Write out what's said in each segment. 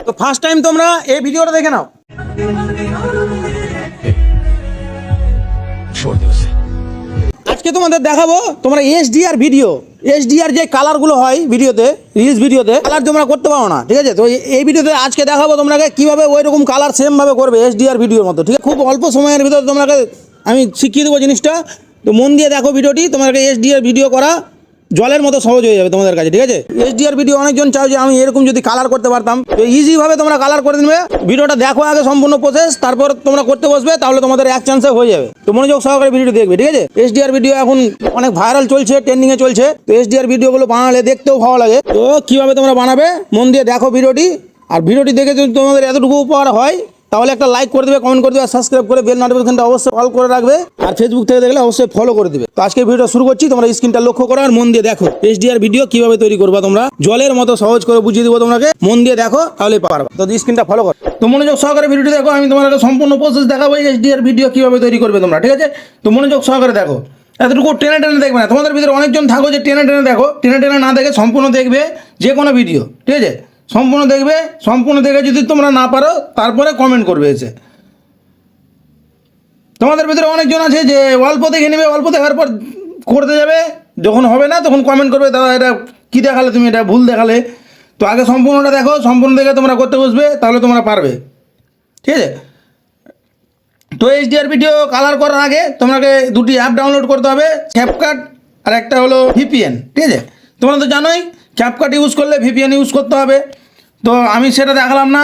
তো first time তোমরা এই ভিডিওটা দেখে নাও। আজকে তোমাদের দেখাবো তোমরা এইচডিআর ভিডিও, এইচডিআর যে কালারগুলো হয় ভিডিওতে, রিলস ভিডিওতে কালার তোমরা করতে পারো না, ঠিক আছে? তো এই ভিডিওতে আজকে দেখাবো তোমাকে কিভাবে ওই রকম কালার সেম ভাবে করবে এইচডিআর ভিডিওর মতো, ঠিক আছে? খুব অল্প সময়ের ভিতরে তোমাকে আমি শিখিয়ে দেবো জিনিসটা। তো মন দিয়ে দেখো ভিডিওটি, তোমাকে এইচডিআর ভিডিও করা জলের মতো সহজ হয়ে যাবে তোমাদের কাছে, ঠিক আছে? এইচডিআর ভিডিও অনেকজন চাও যে আমি এরকম যদি কালার করতে পারতাম, তো ইজিভাবে তোমরা কালার করে নেবে। ভিডিওটা দেখো আগে সম্পূর্ণ প্রসেস, তারপর তোমরা করতে বসবে, তাহলে তোমাদের এক চান্সে হয়ে যাবে। তো মনোযোগ সহকারে ভিডিওটি দেখবে, ঠিক আছে? এইচডিআর ভিডিও এখন অনেক ভাইরাল চলছে, ট্রেন্ডিংয়ে চলছে। তো এইচডিআর ভিডিওগুলো বানালে দেখতেও ভালো লাগে। তো কীভাবে তোমরা বানাবে মন দিয়ে দেখো ভিডিওটি। আর ভিডিওটি দেখে যদি তোমাদের এতটুকু উপকার হয় তাহলে একটা লাইক করে দেবে, কমেন্ট করে দেবে, আর সাবস্ক্রাইব করে বেল নোটিফিকেশনটা অবশ্যই অল করে রাখবে। আর ফেসবুক থেকে দেখলে অবশ্যই ফলো করে দেবে। তো আজকে ভিডিওটা শুরু করছি, তোমরা স্ক্রিনটা লক্ষ্য করো আর মন দিয়ে দেখো এইচডিআর ভিডিও কিভাবে তৈরি করবা তোমরা। জলের মতো সহজ করে বুঝিয়ে দেবো তোমাকে, মন দিয়ে দেখো তাহলে পারবা। তো স্ক্রিনটা ফলো করো। তো মনোযোগ সহকারে ভিডিওটি দেখো, আমি তোমাকে সম্পূর্ণ প্রসেস দেখাবো এইচডিআর ভিডিও কিভাবে তৈরি করবে তোমরা, ঠিক আছে? তো মনোযোগ সহকারে দেখো, এতটুকু টেনে টেনে দেখবে না। তোমাদের ভিতরে অনেকজন থাকো যে টেনে টেনে দেখো, টেনে টেনে না দেখে সম্পূর্ণ দেখবে যে কোনো ভিডিও, ঠিক আছে? সম্পূর্ণ দেখবে, সম্পূর্ণ দেখে যদি তোমরা না পারো তারপরে কমেন্ট করবে এসে। তোমাদের ভিতরে অনেকজন আছে যে অল্প দেখে নেবে, অল্প দেখার পর করতে যাবে, যখন হবে না তখন কমেন্ট করবে দাদা এটা কী দেখালে তুমি, এটা ভুল দেখালে। তো আগে সম্পূর্ণটা দেখো, সম্পূর্ণ দেখে তোমরা করতে বসবে, তাহলে তোমরা পারবে, ঠিক আছে? তো এইচডিআর ভিডিও কালার করার আগে তোমাকে দুটি অ্যাপ ডাউনলোড করতে হবে, ক্যাপকাট আর একটা হলো ভিপিএন, ঠিক আছে? তোমরা তো জানোই ক্যাপকাট ইউজ করলে ভিপিএন ইউজ করতে হবে। তো আমি সেটা দেখালাম না,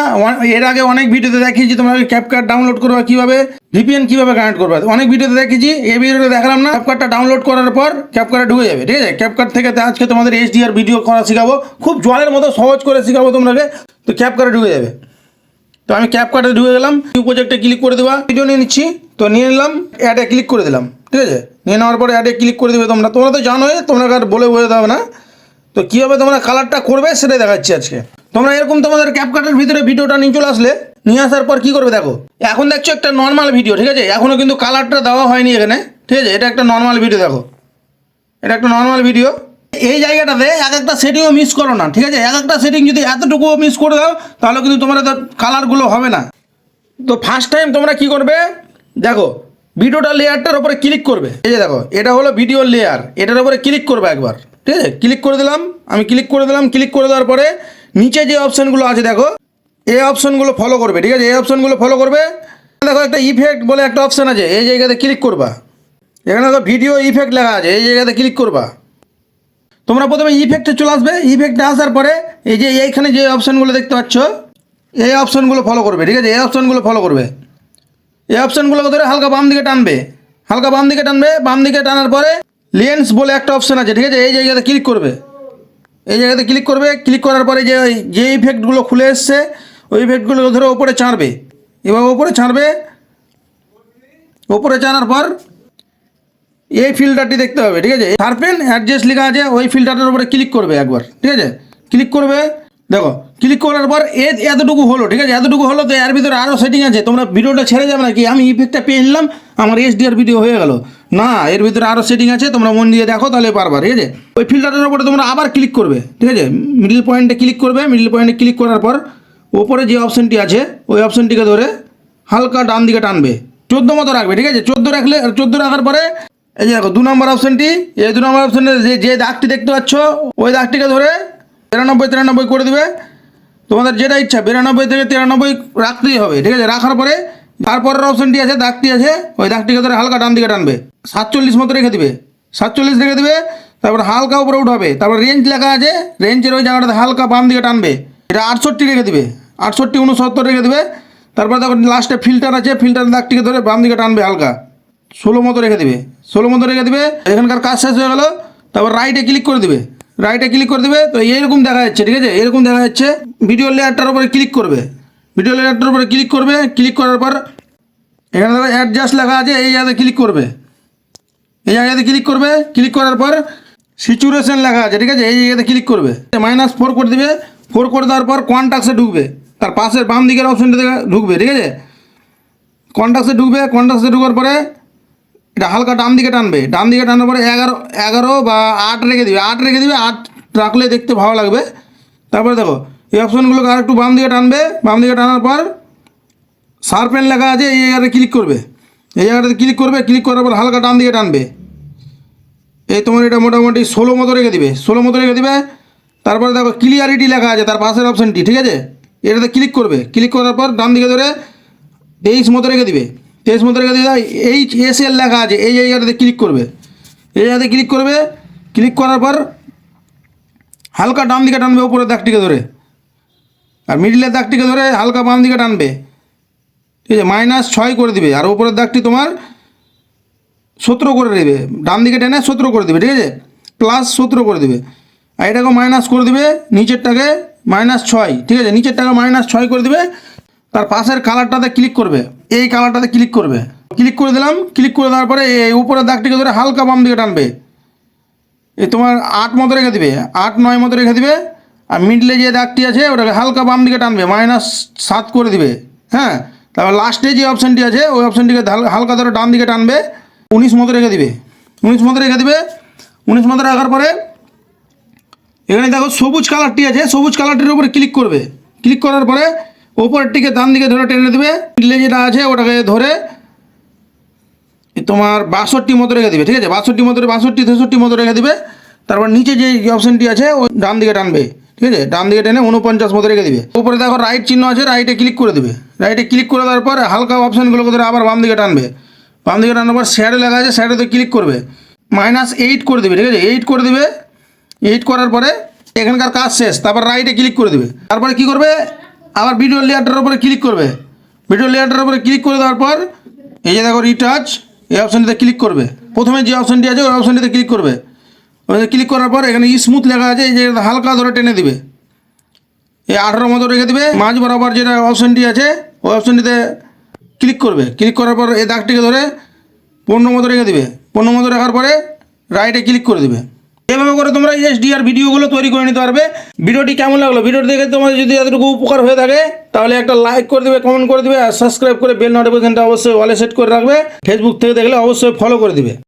এর আগে অনেক ভিডিওতে দেখিয়েছি তোমাকে ক্যাপকাট ডাউনলোড করবে কীভাবে, ভিপিএন কীভাবে কানেক্ট করবে, অনেক ভিডিওতে দেখিয়েছি। এই ভিডিওতে দেখালাম না। ক্যাপকাটটা ডাউনলোড করার পর ক্যাপকাটে ঢুকে যাবে, ঠিক আছে? ক্যাপকাট থেকে আজকে তোমাদের এইচডিআর ভিডিও করা শেখাবো, খুব জলের মতো সহজ করে শেখাবো তোমাকে। তো ক্যাপকাটে ঢুকে যাবে। তো আমি ক্যাপকাটে ঢুকে গেলাম, নিউ প্রজেক্টে ক্লিক করে দেওয়া, ভিডিও নিয়ে নিচ্ছি। তো নিয়ে নিলাম, অ্যাডে ক্লিক করে দিলাম, ঠিক আছে? নিয়ে নেওয়ার পরে অ্যাডে ক্লিক করে দেবে। তোমরা তো জানোই, তোমরা আর বলে বোঝাতে হবে না। তো কীভাবে তোমরা কালারটা করবে সেটাই দেখাচ্ছি আজকে। তোমরা এরকম তোমাদের ক্যাপকাটের ভিতরে ভিডিওটা নিয়ে চলে আসলে, নিয়ে আসার পর কী করবে দেখো, এখন দেখছো একটা নর্মাল ভিডিও, ঠিক আছে? এখনও কিন্তু কালারটা দেওয়া হয়নি এখানে, ঠিক আছে? এটা একটা নর্মাল ভিডিও, দেখো এটা একটা নর্মাল ভিডিও। এই জায়গাটাতে এক একটা সেটিংও মিস করো না, ঠিক আছে? এক একটা সেটিং যদি এতটুকু মিস করে দাও তাহলে কিন্তু তোমার কালারগুলো হবে না। তো ফার্স্ট টাইম তোমরা কি করবে দেখো, ভিডিওটা লেয়ারটার উপরে ক্লিক করবে। এই যে দেখো, এটা হলো ভিডিও লেয়ার, এটার উপরে ক্লিক করবে একবার, ঠিক আছে? ক্লিক করে দিলাম, আমি ক্লিক করে দিলাম। ক্লিক করে দেওয়ার পরে নিচে যে অপশানগুলো আছে দেখো, এই অপশানগুলো ফলো করবে, ঠিক আছে? এই অপশানগুলো ফলো করবে। দেখো একটা ইফেক্ট বলে একটা অপশান আছে, এই জায়গাতে ক্লিক করবা। এখানে দেখো ভিডিও ইফেক্ট লেখা আছে, এই জায়গাতে ক্লিক করবা। তোমরা প্রথমে ইফেক্টে চলে আসবে। ইফেক্টে আসার পরে এই যে এইখানে যে অপশানগুলো দেখতে পাচ্ছ, এই অপশানগুলো ফলো করবে, ঠিক আছে? এই অপশানগুলো ফলো করবে। এই অপশানগুলোকে ধরে হালকা বাম দিকে টানবে, হালকা বাম দিকে টানবে। বাম দিকে টানার পরে লেন্স বলে একটা অপশান আছে, ঠিক আছে? এই জায়গাতে ক্লিক করবে, এই জায়গাতে ক্লিক করবে। ক্লিক করার পরে যে ইফেক্টগুলো খুলে এসছে ওই ইফেক্টগুলো ধরে ওপরে চাঁড়বে, এভাবে ওপরে চাঁড়বে। ওপরে চানার পর এই ফিল্টারটি দেখতে হবে, ঠিক আছে? শার্পেন অ্যাডজাস্ট লেখা আছে, ওই ফিল্টারটার উপরে ক্লিক করবে একবার, ঠিক আছে? ক্লিক করবে। দেখো ক্লিক করার পর এতটুকু হলো, ঠিক আছে? এতটুকু হলো। তো এর ভিতরে আরও সেটিং আছে, তোমরা ভিডিওটা ছেড়ে যাবে না কি আমি ইফেক্টটা পেয়ে নিলাম আমার এইচডিআর ভিডিও হয়ে গেল না। এর ভিতরে আরও সেটিং আছে, তোমরা মন দিয়ে দেখো তাহলে পারবা, ঠিক আছে? ওই ফিল্টারের উপরে তোমরা আবার ক্লিক করবে, ঠিক আছে? মিডল পয়েন্টে ক্লিক করবে। মিডল পয়েন্টে ক্লিক করার পর ওপরে যে অপশানটি আছে ওই অপশানটিকে ধরে হালকা ডান দিকে টানবে, 14 মতো রাখবে, ঠিক আছে? 14 রাখলে, 14 রাখার পরে এই যে দেখো 2 নম্বর অপশানটি, এই 2 নম্বর অপশানে যে দাগটি দেখতে পাচ্ছ ওই দাগটিকে ধরে 93 করে দেবে। তোমাদের যেটা ইচ্ছা 92 থেকে 93 রাখতেই হবে, ঠিক আছে? রাখার পরে তারপরের অপশানটি আছে, দাগটি আছে, ওই দাগটিকে ধরে হালকা ডান দিকে টানবে, 47 মতো রেখে দিবে, 47 রেখে দিবে। তারপর হালকা উপরে উঠাবে, তারপর রেঞ্জ লেখা আছে, রেঞ্জের ওই জায়গাটাতে হালকা বাম দিকে টানবে, এটা 68 রেখে দিবে, 68 69 রেখে দেবে। তারপর দেখো লাস্টে ফিল্টার আছে, ফিল্টার দাগটিকে ধরে বাম দিকে টানবে হালকা, 16 মতো রেখে দিবে, 16 মতো রেখে দিবে। এখানকার কাজ শেষ হয়ে গেল। তারপর রাইটে ক্লিক করে দিবে, রাইটে ক্লিক করে দেবে। তো এইরকম দেখা যাচ্ছে, ঠিক আছে? এরকম দেখা যাচ্ছে। ভিডিও লেয়ারটার উপরে ক্লিক করবে, ভিডিও লেয়ারটার উপরে ক্লিক করবে। ক্লিক করার পর এখানে দেখো অ্যাডজাস্ট লেখা আছে, এই জায়গাতে ক্লিক করবে, এই জায়গাতে ক্লিক করবে। ক্লিক করার পর সিচুয়েশন লেখা আছে, ঠিক আছে? এই জায়গাতে ক্লিক করবে, -4 করে দেবে। 4 করে দেওয়ার পর কন্টাক্টসে ঢুকবে, তার পাশের বাম দিকের অপশানটা ঢুকবে, ঠিক আছে? কন্টাক্টসে ঢুকবে। কন্টাক্টসে ঢুকার পরে এটা হালকা ডান দিকে টানবে, ডান দিকে টানার পরে 11 বা 8 রেখে দিবে, 8 রেখে দিবে। 8 রাখলে দেখতে ভালো লাগবে। তারপরে দেখো এই অপশানগুলোকে আর একটু বাম দিকে টানবে, বাম দিকে টানার পর শার্পেন লেখা আছে এই জায়গাতে ক্লিক করবে, এই জায়গাটাতে ক্লিক করবে, ক্লিক করার পর হালকা ডান দিকে টানবে। এই তোমার এটা মোটামুটি 16 মতো রেখে দিবে, 16 মতো রেখে দিবে। তারপরে দেখো ক্লিয়ারিটি লেখা আছে তার পাশের অপশানটি, ঠিক আছে, এটাতে ক্লিক করবে, ক্লিক করার পর ডান দিকে ধরে 23 মতো রেখে দিবে, 23 মতো রেখে দিবে। HSL লেখা আছে এই জায়গাটাতে ক্লিক করবে, এই জায়গাতে ক্লিক করবে, ক্লিক করার পর হালকা ডান দিকে টানবে উপরের দাগটিকে ধরে, আর মিডিলের দাগটিকে ধরে হালকা বাম দিকে টানবে, ঠিক আছে, -6 করে দিবে। আর উপরের দাগটি তোমার 17 করে দেবে, ডান দিকে টেনে 17 করে দেবে, ঠিক আছে, +17 করে দেবে। আর এটাকে মাইনাস করে দিবে, নিচেরটাকে -6, ঠিক আছে, নিচেরটাকে -6 করে দিবে। তার পাশের কালারটাতে ক্লিক করবে, এই কালারটাতে ক্লিক করবে, ক্লিক করে দিলাম। ক্লিক করে দেওয়ার পরে এই উপরের দাগটিকে ধরে হালকা বাম দিকে টানবে, এই তোমার 8 মতো রেখে দিবে, 8-9 মতো রেখে দিবে। আর মিডলে যে দাগটি আছে ওটাকে হালকা বাম দিকে টানবে, -7 করে দিবে। হ্যাঁ, তারপর লাস্টে যে অপশানটি আছে ওই অপশানটিকে হালকা ধরে ডান দিকে টানবে, 19 মতো রেখে দিবে, 19 মতো রেখে দিবে। 19 মতো রাখার পরে এখানে দেখো সবুজ কালারটি আছে, সবুজ কালারটির উপরে ক্লিক করবে, ক্লিক করার পরে ওপরটিকে ডান দিকে ধরে টেনে দেবে, মিডলে যেটা আছে ওটাকে ধরে তোমার 62 মতো রেখে দিবে, ঠিক আছে, 62 মতো, 62-63 মতো রেখে দিবে। তারপর নিচে যে অপশানটি আছে ওই ডান দিকে টানবে, ঠিক আছে, ডান দিকে টেনে 49 মতো রেখে দিবে। উপরে দেখো রাইট চিহ্ন আছে, রাইটে ক্লিক করে দেবে, রাইটে ক্লিক করে দেওয়ার পর হালকা অপশানগুলোকে ধরে আবার বাম দিকে টানবে, বাম দিকে টানার পর শ্যাডো লেখা আছে শ্যাডোতে ক্লিক করবে, -8 করে দেবে, ঠিক আছে, 8 করে দেবে। 8 করার পরে এখানকার কাজ শেষ। তারপর রাইটে ক্লিক করে দেবে। তারপরে কী করবে, আবার ভিডিও লেয়ারটার উপরে ক্লিক করবে, ভিডিও লেয়ারটার উপরে ক্লিক করে দেওয়ার পর এই যে দেখো রিটাচ, এই অপশানটিতে ক্লিক করবে। প্রথমে যে অপশানটি আছে ওই অপশানটিতে ক্লিক করবে, ওই ক্লিক করার পর এখানে স্মুথ লেখা আছে, এই যে হালকা ধরে টেনে দিবে, এই 18 মতো রেখে দিবে। মাঝ বরাবর যেটা অপশানটি আছে ওই অপশানটিতে ক্লিক করবে, ক্লিক করার পর এই দাগটিকে ধরে 15 মতো রেখে দিবে, 15 মতো রাখার পরে রাইটে ক্লিক করে দেবে। এভাবে করে তোমরা HDR ভিডিওগুলো তৈরি করে নিতে পারবে। ভিডিওটি কেমন লাগলো, ভিডিওটি দেখে তোমাদের যদি এতটুকু উপকার হয়ে থাকে তাহলে একটা লাইক করে দেবে, কমেন্ট করে দেবে, আর সাবস্ক্রাইব করে বেল নোটিফিকেশনটা অবশ্যই অলে সেট করে রাখবে। ফেসবুক থেকে দেখলে অবশ্যই ফলো করে দিবে।